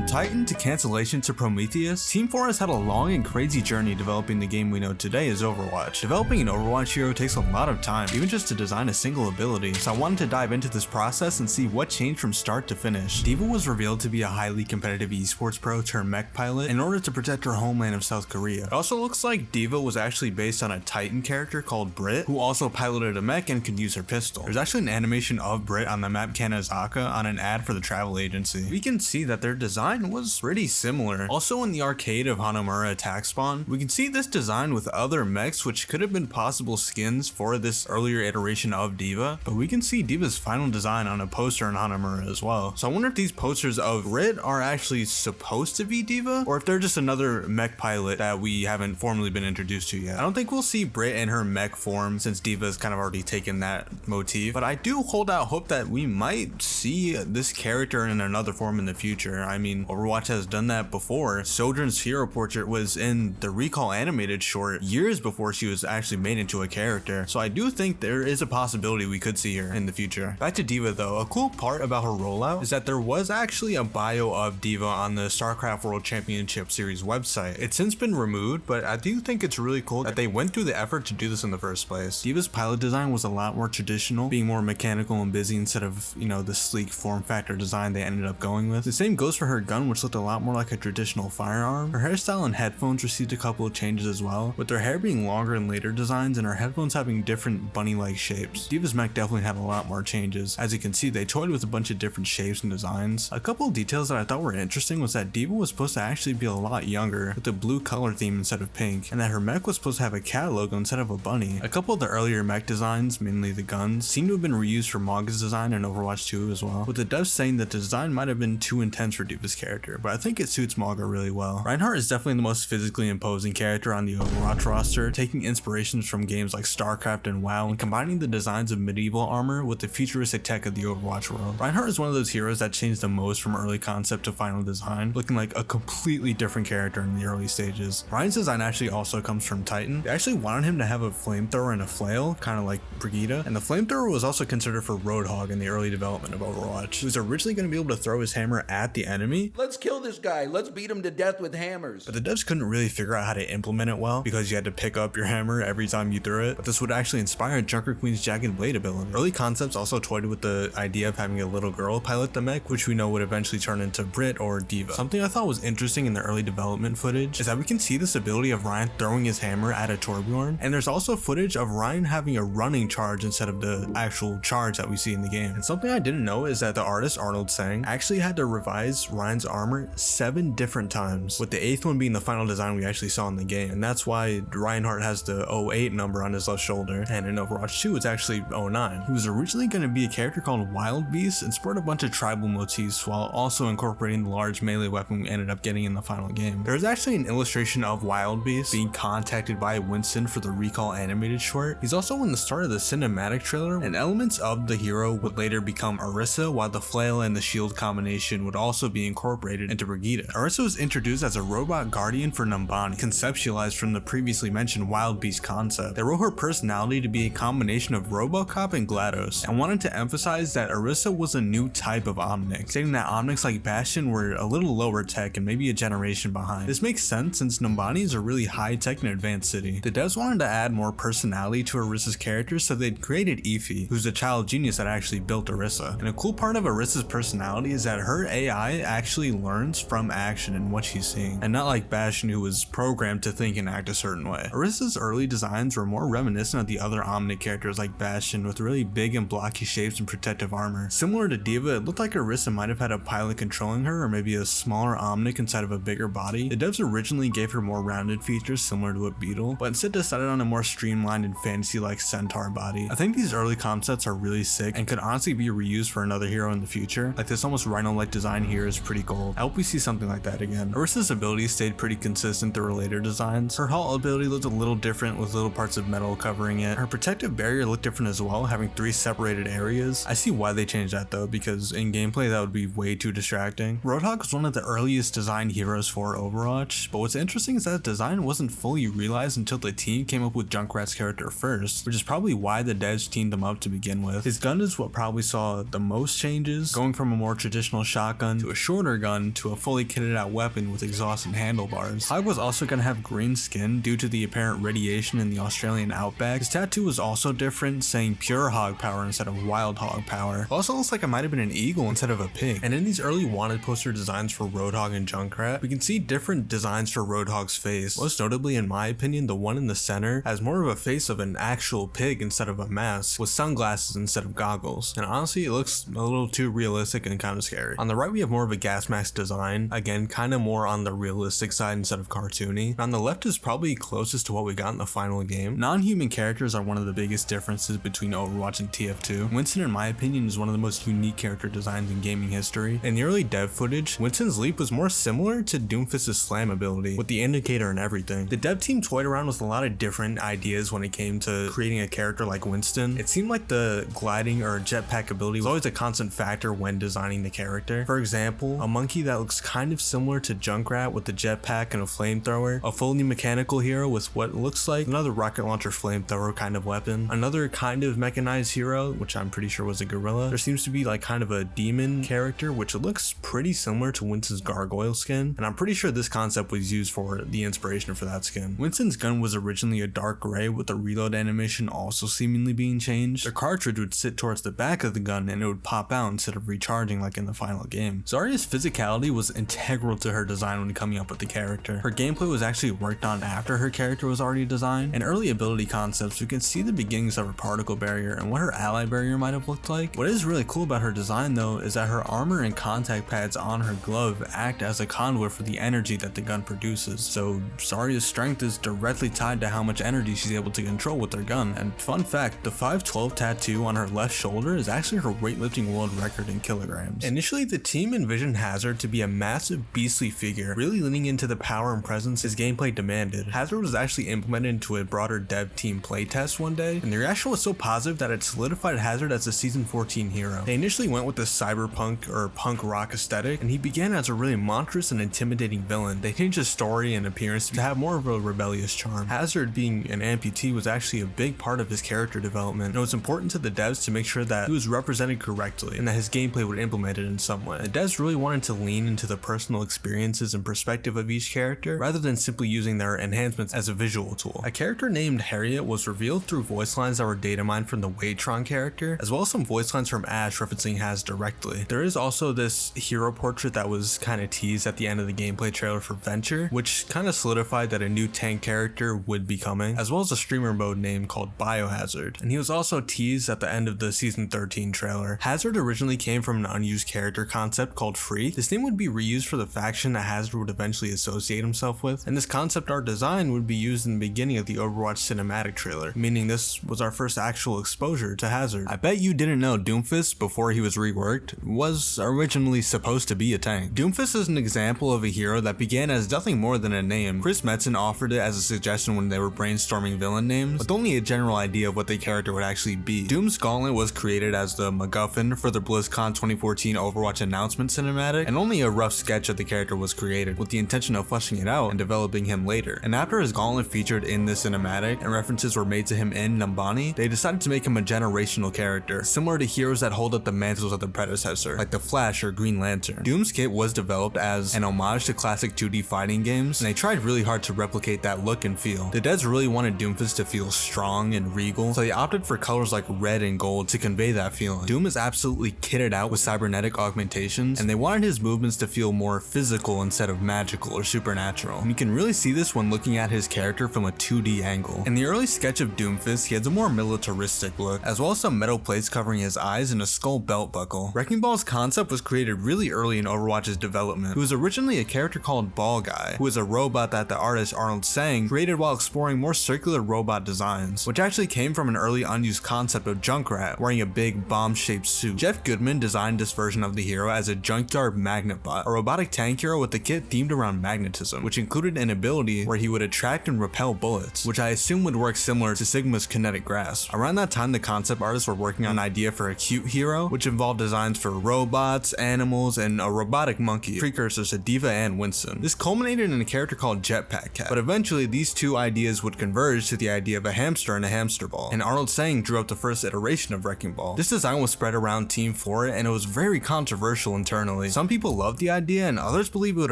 Titan to Cancellation to Prometheus, Team 4 has had a long and crazy journey developing the game we know today as Overwatch. Developing an Overwatch hero takes a lot of time, even just to design a single ability, so I wanted to dive into this process and see what changed from start to finish. D.Va was revealed to be a highly competitive esports pro turned mech pilot in order to protect her homeland of South Korea. It also looks like D.Va was actually based on a Titan character called Brit, who also piloted a mech and could use her pistol. There's actually an animation of Brit on the map Kanazaka on an ad for the travel agency. We can see that their design was pretty similar. Also in the arcade of Hanamura Attack Spawn, we can see this design with other mechs which could have been possible skins for this earlier iteration of D.Va, but we can see D.Va's final design on a poster in Hanamura as well. So I wonder if these posters of Brit are actually supposed to be D.Va, or if they're just another mech pilot that we haven't formally been introduced to yet. I don't think we'll see Brit in her mech form since D.Va's kind of already taken that motif, but I do hold out hope that we might see this character in another form in the future. I mean, Overwatch has done that before. Sojourn's hero portrait was in the Recall animated short years before she was actually made into a character, so I do think there is a possibility we could see her in the future. Back to D.Va though, a cool part about her rollout is that there was actually a bio of D.Va on the StarCraft World Championship Series website. It's since been removed, but I do think it's really cool that they went through the effort to do this in the first place. D.Va's pilot design was a lot more traditional, being more mechanical and busy instead of, the sleek form factor design they ended up going with. The same goes for her gun, which looked a lot more like a traditional firearm. Her hairstyle and headphones received a couple of changes as well, with her hair being longer in later designs and her headphones having different bunny-like shapes. D.Va's mech definitely had a lot more changes. As you can see, they toyed with a bunch of different shapes and designs. A couple of details that I thought were interesting was that D.Va was supposed to actually be a lot younger, with a blue color theme instead of pink, and that her mech was supposed to have a cat logo instead of a bunny. A couple of the earlier mech designs, mainly the guns, seem to have been reused for Maga's design in Overwatch 2 as well, with the devs saying that the design might have been too intense for D.Va's character, but I think it suits Maga really well. Reinhardt is definitely the most physically imposing character on the Overwatch roster, taking inspirations from games like StarCraft and WoW and combining the designs of medieval armor with the futuristic tech of the Overwatch world. Reinhardt is one of those heroes that changed the most from early concept to final design, looking like a completely different character in the early stages. Ryan's design actually also comes from Titan. They actually wanted him to have a flamethrower and a flail, kind of like Brigitte, and the flamethrower was also considered for Roadhog in the early development of Overwatch. He was originally going to be able to throw his hammer at the enemy. Let's kill this guy, let's beat him to death with hammers. But the devs couldn't really figure out how to implement it well because you had to pick up your hammer every time you threw it, but this would actually inspire Junker Queen's Jagged Blade ability. Early concepts also toyed with the idea of having a little girl pilot the mech, which we know would eventually turn into Brit or D.Va. Something I thought was interesting in the early development footage is that we can see this ability of Ryan throwing his hammer at a Torbjorn, and there's also footage of Ryan having a running charge instead of the actual charge that we see in the game. And something I didn't know is that the artist Arnold Sang actually had to revise Ryan's armor 7 different times, with the 8th one being the final design we actually saw in the game, and that's why Reinhardt has the 08 number on his left shoulder, and in Overwatch 2 it's actually 09. He was originally going to be a character called Wild Beast and sport a bunch of tribal motifs while also incorporating the large melee weapon we ended up getting in the final game. There's actually an illustration of Wild Beast being contacted by Winston for the Recall animated short. He's also in the start of the cinematic trailer, and elements of the hero would later become Orisa, while the flail and the shield combination would also be incorporated into Brigitte. Orisa was introduced as a robot guardian for Numbani, conceptualized from the previously mentioned Wild Beast concept. They wrote her personality to be a combination of Robocop and GLaDOS, and wanted to emphasize that Orisa was a new type of Omnic, stating that Omnics like Bastion were a little lower tech and maybe a generation behind. This makes sense since Numbani is a really high tech and advanced city. The devs wanted to add more personality to Orisa's character, so they'd created Efi, who's a child genius that actually built Orisa. And a cool part of Orisa's personality is that her AI actually learns from action and what she's seeing, and not like Bastion, who was programmed to think and act a certain way. Orisa's early designs were more reminiscent of the other Omnic characters like Bastion, with really big and blocky shapes and protective armor. Similar to D.Va, it looked like Orisa might have had a pilot controlling her, or maybe a smaller Omnic inside of a bigger body. The devs originally gave her more rounded features similar to a beetle, but instead decided on a more streamlined and fantasy-like centaur body. I think these early concepts are really sick and could honestly be reused for another hero in the future. Like this almost rhino-like design here is pretty cool. I hope we see something like that again. Orisa's abilities stayed pretty consistent through her later designs. Her halt ability looked a little different with little parts of metal covering it. Her protective barrier looked different as well, having 3 separated areas. I see why they changed that though, because in gameplay that would be way too distracting. Roadhog was one of the earliest designed heroes for Overwatch, but what's interesting is that design wasn't fully realized until the team came up with Junkrat's character first, which is probably why the devs teamed him up to begin with. His gun is what probably saw the most changes, going from a more traditional shotgun to a shorter gun to a fully kitted out weapon with exhaust and handlebars. Hog was also going to have green skin due to the apparent radiation in the Australian outback. His tattoo was also different, saying pure hog power instead of wild hog power. It also looks like it might have been an eagle instead of a pig. And in these early wanted poster designs for Roadhog and Junkrat, we can see different designs for Roadhog's face. Most notably, in my opinion, the one in the center has more of a face of an actual pig instead of a mask, with sunglasses instead of goggles. And honestly, it looks a little too realistic and kind of scary. On the right, we have more of a gas mask design, again, kind of more on the realistic side instead of cartoony. And on the left is probably closest to what we got in the final game. Non-human characters are one of the biggest differences between Overwatch and TF2. Winston, in my opinion, is one of the most unique character designs in gaming history. In the early dev footage, Winston's leap was more similar to Doomfist's slam ability, with the indicator and everything. The dev team toyed around with a lot of different ideas when it came to creating a character like Winston. It seemed like the gliding or jetpack ability was always a constant factor when designing the character. For example, a monkey that looks kind of similar to Junkrat with the jetpack and a flamethrower, a fully mechanical hero with what looks like another rocket launcher flamethrower kind of weapon, another kind of mechanized hero, which I'm pretty sure was a gorilla. There seems to be like kind of a demon character, which looks pretty similar to Winston's gargoyle skin, and I'm pretty sure this concept was used for the inspiration for that skin. Winston's gun was originally a dark gray with the reload animation also seemingly being changed. The cartridge would sit towards the back of the gun and it would pop out instead of recharging like in the final game. Zarya's physicality was integral to her design when coming up with the character. Her gameplay was actually worked on after her character was already designed. In early ability concepts, we can see the beginnings of her particle barrier and what her ally barrier might have looked like. What is really cool about her design though is that her armor and contact pads on her glove act as a conduit for the energy that the gun produces. So Zarya's strength is directly tied to how much energy she's able to control with her gun. And fun fact, the 512 tattoo on her left shoulder is actually her weightlifting world record in kilograms. Initially, the team envisioned Hazard to be a massive beastly figure, really leaning into the power and presence his gameplay demanded. Hazard was actually implemented into a broader dev team playtest one day, and the reaction was so positive that it solidified Hazard as a season 14 hero. They initially went with the cyberpunk or punk rock aesthetic, and he began as a really monstrous and intimidating villain. They changed his story and appearance to have more of a rebellious charm. Hazard being an amputee was actually a big part of his character development, and it was important to the devs to make sure that he was represented correctly and that his gameplay would implement it in some way. The devs really wanted to lean into the personal experiences and perspective of each character rather than simply using their enhancements as a visual tool. A character named Harriet was revealed through voice lines that were data mined from the Waitron character, as well as some voice lines from Ash referencing Haz directly. There is also this hero portrait that was kind of teased at the end of the gameplay trailer for Venture, which kind of solidified that a new tank character would be coming, as well as a streamer mode name called Biohazard. And he was also teased at the end of the season 13 trailer. Hazard originally came from an unused character concept called Free. This name would be reused for the faction that Hazard would eventually associate himself with, and this concept art design would be used in the beginning of the Overwatch cinematic trailer, meaning this was our first actual exposure to Hazard. I bet you didn't know Doomfist, before he was reworked, was originally supposed to be a tank. Doomfist is an example of a hero that began as nothing more than a name. Chris Metzen offered it as a suggestion when they were brainstorming villain names, with only a general idea of what the character would actually be. Doom's Gauntlet was created as the MacGuffin for the BlizzCon 2014 Overwatch announcement cinematic, and only a rough sketch of the character was created, with the intention of fleshing it out and developing him later. And after his gauntlet featured in the cinematic and references were made to him in Numbani, they decided to make him a generational character, similar to heroes that hold up the mantles of their predecessor, like the Flash or Green Lantern. Doom's kit was developed as an homage to classic 2D fighting games, and they tried really hard to replicate that look and feel. The devs really wanted Doomfist to feel strong and regal, so they opted for colors like red and gold to convey that feeling. Doom is absolutely kitted out with cybernetic augmentations, and they wanted his movements to feel more physical instead of magical or supernatural. And you can really see this when looking at his character from a 2D angle. In the early sketch of Doomfist, he has a more militaristic look, as well as some metal plates covering his eyes and a skull belt buckle. Wrecking Ball's concept was created really early in Overwatch's development. He was originally a character called Ball Guy, who was a robot that the artist Arnold Sang created while exploring more circular robot designs, which actually came from an early unused concept of Junkrat wearing a big bomb-shaped suit. Jeff Goodman designed this version of the hero as a junkyard magnet bot, a robotic tank hero with a kit themed around magnetism, which included an ability where he would attract and repel bullets, which I assume would work similar to Sigma's kinetic grasp. Around that time, the concept artists were working on an idea for a cute hero, which involved designs for robots, animals, and a robotic monkey, precursors to Diva and Winston. This culminated in a character called Jetpack Cat, but eventually these two ideas would converge to the idea of a hamster and a hamster ball, and Arnold Sang drew up the first iteration of Wrecking Ball. This design was spread around Team for it, and it was very controversial internally. Some people loved the idea and others believe it would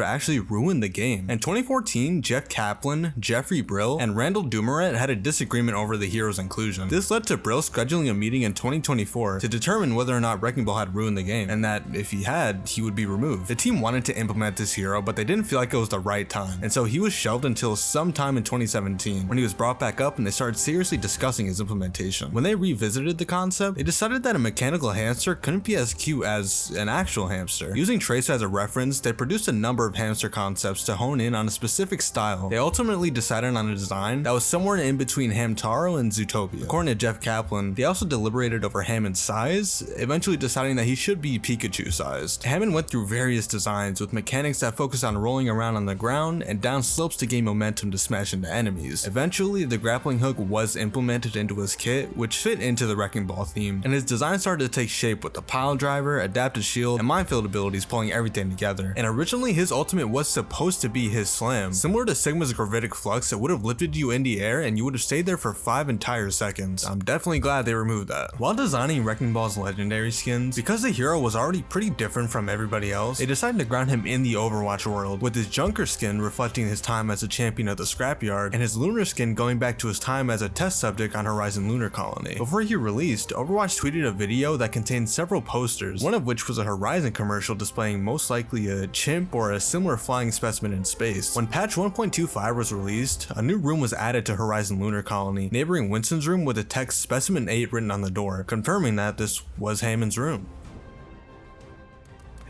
actually ruin the game. In 2014, Jeff Kaplan, Jeffrey Brill, and Randall Dumoret had a disagreement over the hero's inclusion. This led to Brill scheduling a meeting in 2024 to determine whether or not Wrecking Ball had ruined the game, and that if he had, he would be removed. The team wanted to implement this hero, but they didn't feel like it was the right time, and so he was shelved until sometime in 2017, when he was brought back up and they started seriously discussing his implementation. When they revisited the concept, they decided that a mechanical hamster couldn't be as cute as an actual hamster. Using Tracer as a reference, they produced a number of hamster concepts to hone in on a specific style. They ultimately decided on a design that was somewhere in between Hamtaro and Zootopia. According to Jeff Kaplan, they also deliberated over Hammond's size, eventually deciding that he should be Pikachu sized. Hammond went through various designs with mechanics that focus on rolling around on the ground and down slopes to gain momentum to smash into enemies. Eventually, the grappling hook was implemented into his kit, which fit into the Wrecking Ball theme, and his design started to take shape with the pile driver, adaptive shield, and minefield abilities pulling everything together. And originally, his ultimate was supposed to be his slam. Similar to Sigma's gravitic flux, it would have lifted you in the air and you would have stayed there for 5 entire seconds. I'm definitely glad they removed that. While designing Wrecking Ball's legendary skins, because the hero was already pretty different from everybody else, they decided to ground him in the Overwatch world, with his Junker skin reflecting his time as a champion of the scrapyard, and his Lunar skin going back to his time as a test subject on Horizon Lunar Colony. Before he released, Overwatch tweeted a video that contained several posters, one of which was a Horizon commercial displaying most likely a chimp or a similar flying specimen in space. When patch 1.25 was released, a new room was added to Horizon Lunar Colony, neighboring Winston's room with the text Specimen 8 written on the door, confirming that this was Hammond's room.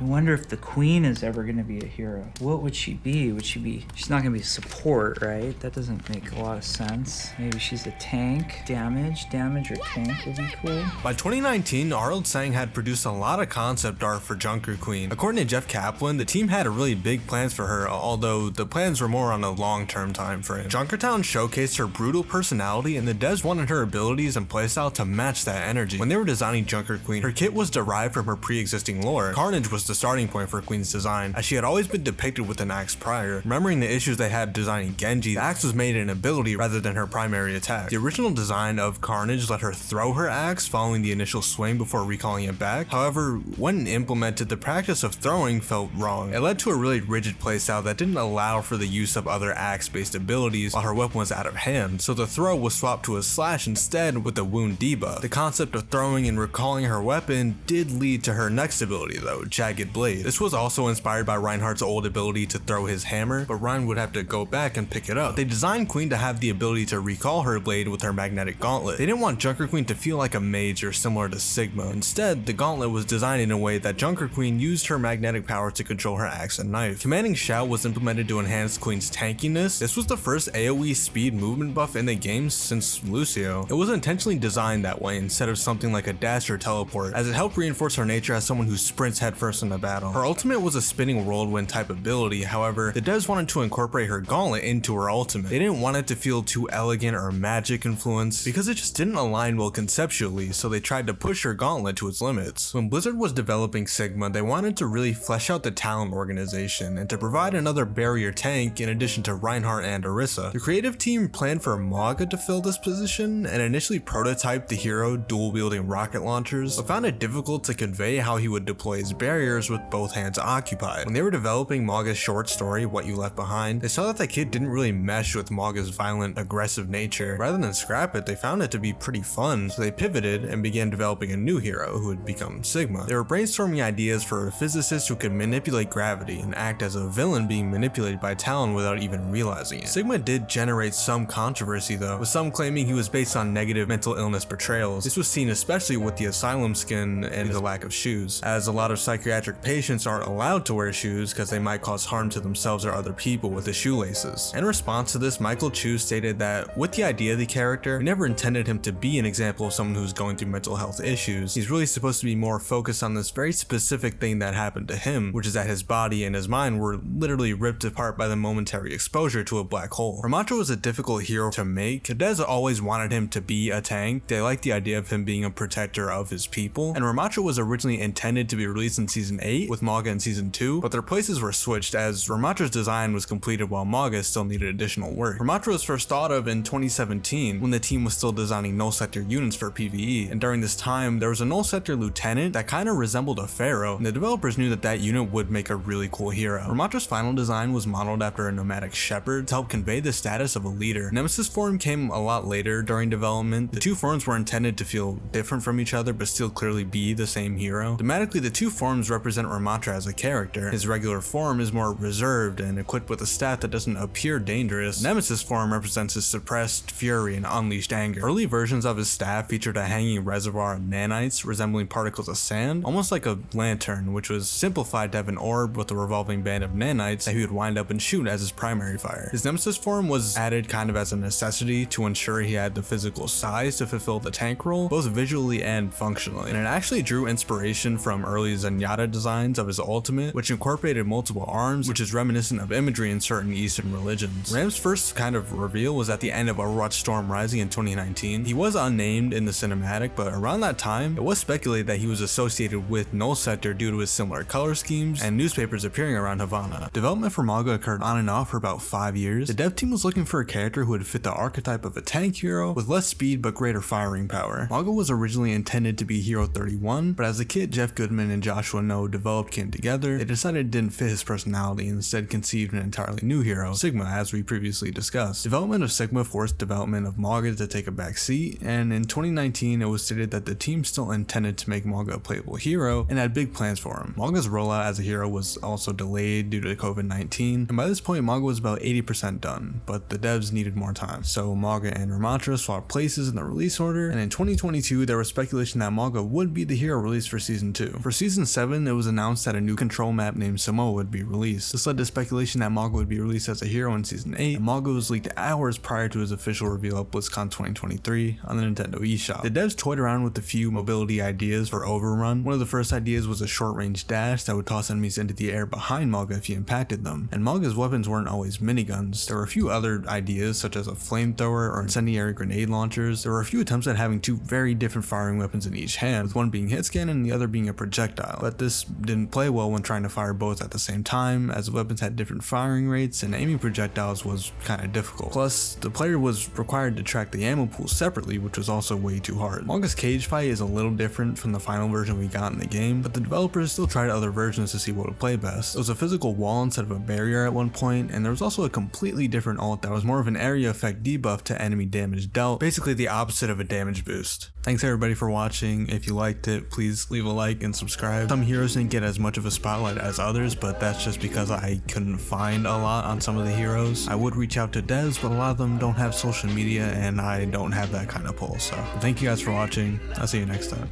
I wonder if the queen is ever going to be a hero. What would she be? She's not going to be support, right? That doesn't make a lot of sense. Maybe she's a tank. Damage or tank would be cool. By 2019, Arnold Sang had produced a lot of concept art for Junker Queen. According to Jeff Kaplan, the team had really big plans for her, although the plans were more on a long-term time frame. Junkertown showcased her brutal personality, and the devs wanted her abilities and playstyle to match that energy. When they were designing Junker Queen, her kit was derived from her pre-existing lore. Carnage was the starting point for Queen's design, as she had always been depicted with an axe prior. Remembering the issues they had designing Genji, the axe was made an ability rather than her primary attack. The original design of Carnage let her throw her axe following the initial swing before recalling it back. However, when implemented, the practice of throwing felt wrong. It led to a really rigid playstyle that didn't allow for the use of other axe-based abilities while her weapon was out of hand, so the throw was swapped to a slash instead with the wound debuff. The concept of throwing and recalling her weapon did lead to her next ability though, Jagged Blade. This was also inspired by Reinhardt's old ability to throw his hammer, but Rein would have to go back and pick it up. They designed Queen to have the ability to recall her blade with her magnetic gauntlet. They didn't want Junker Queen to feel like a mage or similar to Sigma. Instead, the gauntlet was designed in a way that Junker Queen used her magnetic power to control her axe and knife. Commanding Shout was implemented to enhance Queen's tankiness. This was the first AoE speed movement buff in the game since Lucio. It was intentionally designed that way instead of something like a dash or teleport, as it helped reinforce her nature as someone who sprints headfirst into battle. Her ultimate was a spinning whirlwind type ability. However, the devs wanted to incorporate her gauntlet into her ultimate. They didn't want it to feel too elegant or magic influenced because it just didn't align well conceptually, so they tried to push her gauntlet to its limits. When Blizzard was developing Sigma, they wanted to really flesh out the talent organization and to provide another barrier tank in addition to Reinhardt and Orisa. The creative team planned for Maga to fill this position and initially prototyped the hero dual-wielding rocket launchers, but found it difficult to convey how he would deploy his barriers with both hands occupied. When they were developing Maga's short story, What You Left Behind, they saw that the kid didn't really mesh with Maga's violent, aggressive nature. Rather than scrap it, they found it to be pretty fun, so they pivoted and began developing a new hero who would become Sigma. They were brainstorming ideas for a physicist who could manipulate gravity and act as a villain being manipulated by Talon without even realizing it. Sigma did generate some controversy though, with some claiming he was based on negative mental illness portrayals. This was seen especially with the Asylum skin and the lack of shoes, as a lot of psychiatric patients aren't allowed to wear shoes because they might cause harm to themselves or other people with the shoelaces. In response to this, Michael Chu stated that with the idea of the character, we never intended him to be an example of someone who's going through mental health issues. He's really supposed to be more focused on this very specific thing that happened to him, which is that his body and his mind were literally ripped apart by the momentary exposure to a black hole. Ramacho was a difficult hero to make. The devs always wanted him to be a tank. They liked the idea of him being a protector of his people, and Ramacho was originally intended to be released in Season Season 8, with Maga in Season 2, but their places were switched as Ramatra's design was completed while Maga still needed additional work. Ramatra was first thought of in 2017 when the team was still designing null sector units for PvE, and during this time there was a null sector lieutenant that kind of resembled a pharaoh, and the developers knew that that unit would make a really cool hero. Ramatra's final design was modeled after a nomadic shepherd to help convey the status of a leader. Nemesis form came a lot later during development. The two forms were intended to feel different from each other but still clearly be the same hero. Thematically, the two forms represent Ramatra as a character. His regular form is more reserved and equipped with a stat that doesn't appear dangerous. Nemesis form represents his suppressed fury and unleashed anger. Early versions of his staff featured a hanging reservoir of nanites resembling particles of sand, almost like a lantern, which was simplified to have an orb with a revolving band of nanites that he would wind up and shoot as his primary fire. His Nemesis form was added kind of as a necessity to ensure he had the physical size to fulfill the tank role, both visually and functionally, and it actually drew inspiration from early Zenyatta designs of his ultimate, which incorporated multiple arms, which is reminiscent of imagery in certain Eastern religions. Ram's first kind of reveal was at the end of Overwatch Storm Rising in 2019. He was unnamed in the cinematic, but around that time, it was speculated that he was associated with Null Sector due to his similar color schemes and newspapers appearing around Havana. Development for Maga occurred on and off for about 5 years. The dev team was looking for a character who would fit the archetype of a tank hero with less speed but greater firing power. Maga was originally intended to be Hero 31, but as the kit Jeff Goodman and Joshua No developed came together, they decided it didn't fit his personality and instead conceived an entirely new hero, Sigma, as we previously discussed. Development of Sigma forced development of Maga to take a back seat, and in 2019 it was stated that the team still intended to make Maga a playable hero and had big plans for him. Maga's rollout as a hero was also delayed due to COVID-19, and by this point Maga was about 80% done, but the devs needed more time. So Maga and Ramatra swapped places in the release order, and in 2022 there was speculation that Maga would be the hero released for Season 2. For Season 7, it was announced that a new control map named Samoa would be released. This led to speculation that Maga would be released as a hero in Season 8, and Maga was leaked hours prior to his official reveal at BlizzCon 2023 on the Nintendo eShop. The devs toyed around with a few mobility ideas for Overrun. One of the first ideas was a short-range dash that would toss enemies into the air behind Maga if he impacted them, and Maga's weapons weren't always miniguns. There were a few other ideas such as a flamethrower or incendiary grenade launchers. There were a few attempts at having two very different firing weapons in each hand, with one being hit scan and the other being a projectile, but this didn't play well when trying to fire both at the same time, as the weapons had different firing rates and aiming projectiles was kind of difficult. Plus, the player was required to track the ammo pool separately, which was also way too hard. Maga's cage fight is a little different from the final version we got in the game, but the developers still tried other versions to see what would play best. It was a physical wall instead of a barrier at one point, and there was also a completely different ult that was more of an area effect debuff to enemy damage dealt, basically the opposite of a damage boost. Thanks everybody for watching. If you liked it, please leave a like and subscribe. Some heroes didn't get as much of a spotlight as others, but that's just because I couldn't find a lot on some of the heroes. I would reach out to devs, but a lot of them don't have social media and I don't have that kind of pull. So thank you guys for watching. I'll see you next time.